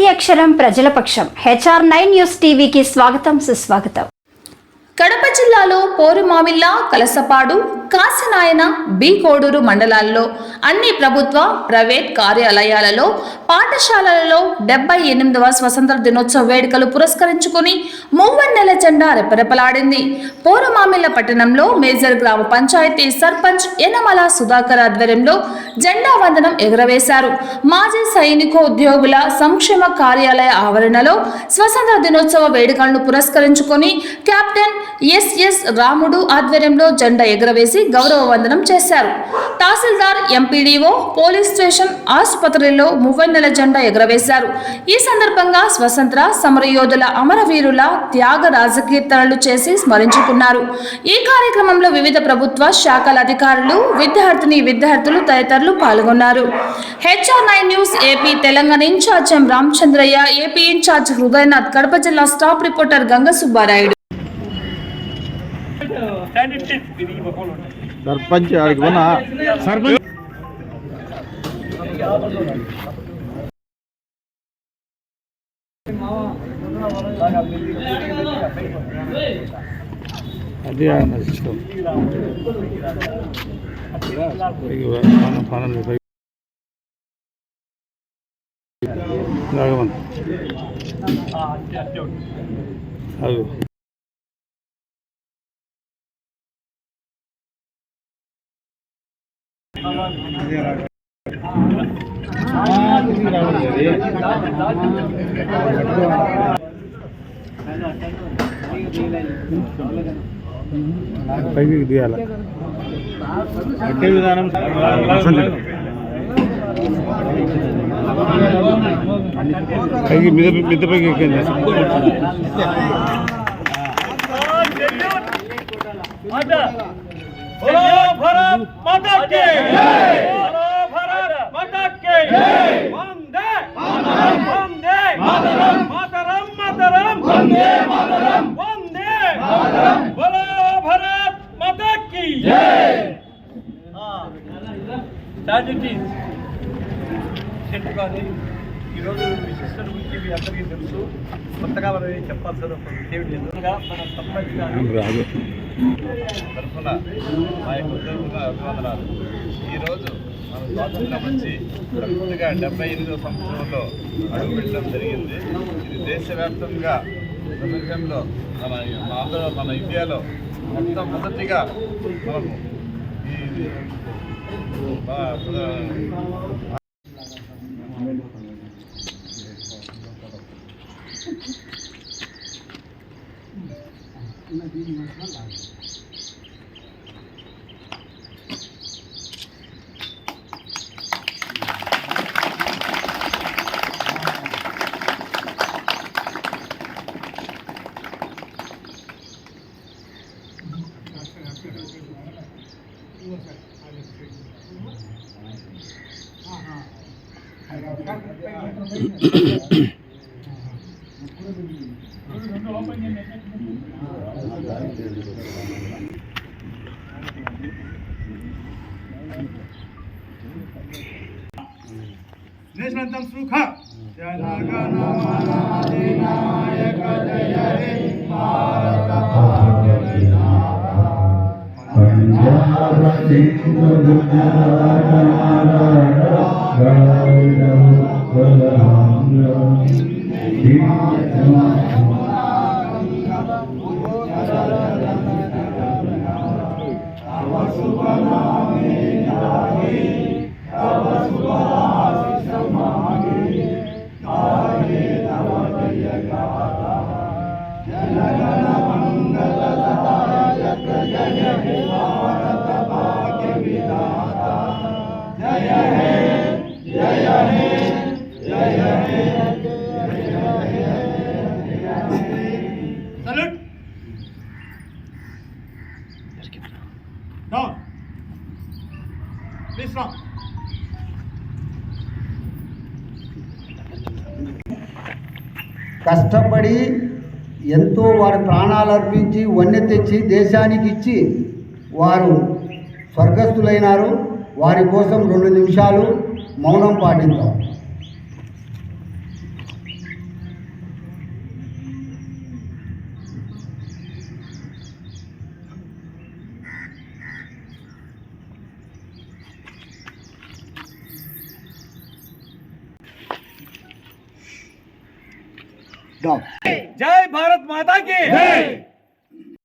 ప్రతి అక్షరం ప్రజల పక్షం. HR9 న్యూస్ టీవీకి స్వాగతం, సుస్వాగతం. కడప జిల్లాలో పోరుమామిళ్ళ, కలసపాడు, కాశీనాయన, బి కోడూరు మండలాల్లో అన్ని ప్రభుత్వ, ప్రైవేట్ కార్యాలయాలలో, పాఠశాలలలో 78వ స్వతంత్ర దినోత్సవ వేడుకలు పురస్కరించుకుని మూవన్నెల జెండా రెపరెపలాడింది. పోరుమామిళ్ళ పట్టణంలో మేజర్ గ్రామ పంచాయతీ సర్పంచ్ యనమల సుధాకర్ ఆధ్వర్యంలో జెండా వందనం ఎగురవేశారు. మాజీ సైనికోద్యోగుల సంక్షేమ కార్యాలయ ఆవరణలో స్వతంత్ర దినోత్సవ వేడుకలను పురస్కరించుకొని కెప్టెన్ SS రాముడు ఆధ్వర్యంలో జెండా ఎగురవేసి గౌరవ వందనం చేశారు. తహసీల్దార్, MPDO, పోలీస్ స్టేషన్, ఆసుపత్రిలో మూవన్నెల జెండా ఎగురవేశారు. ఈ సందర్భంగా స్వతంత్ర సమరయోధుల, అమరవీరుల త్యాగ రాజకీర్తనలు చేసి స్మరించుకున్నారు. ఈ కార్యక్రమంలో వివిధ ప్రభుత్వ శాఖల అధికారులు, విద్యార్థులు తదితరులు పాల్గొన్నారు. HR9 news AP Telangana incharge M Ramachandraiah, AP incharge Hridayanath, Kadapa జిల్లా స్టాఫ్ రిపోర్టర్ గంగ సుబ్బారాయుడు. సర్పంచ్ ఆడికి పోనా సర్పంచ్ అది నష్టం రాఘవన్ అది పైకి దిగాల అట్టే విధానం పైకి మిద్ద పైకి ఎక్కింది. भारत माता के जय, भारत माता के जय, वंदे मातरम, वंदे मातरम, मातरम मातरम, वंदे मातरम, वंदे मातरम, बोलो भारत माता की जय. ట్రాజెడీస్ చెట్టుగానే ఈరోజు మీ సిస్టర్ గురించి మీ అందరికీ తెలుసు. కొత్తగా మనం ఏం చెప్పాల్సిన విషయం లేదు. మన సర్పంచ్ గారు తరఫున మా యొక్క అభివందనాలు. ఈరోజు మన స్వాతంత్రం వచ్చి కరెక్ట్గా 78వ సంవత్సరంలో అడుగుపెట్టడం జరిగింది. ఇది దేశవ్యాప్తంగా ప్రపంచంలో మన ఇండియాలో మొట్టమొదటిగా మనము ఈ దేశమంతం సుఖ జనగణమనాధినాయక జయ హే భారత భాగ్య విధాత పంజాబ సింధు గుజరాత ద్రావిడ ఉత్కళ ఆంధ్ర కష్టపడి ఎంతో వారి ప్రాణాలు అర్పించి వన్నె తెచ్చి దేశానికి ఇచ్చి వారు స్వర్గస్థులైనారు. వారి కోసం 2 నిమిషాలు మౌనం పాటిద్దాం. దా. జై భారత్ మాతా కి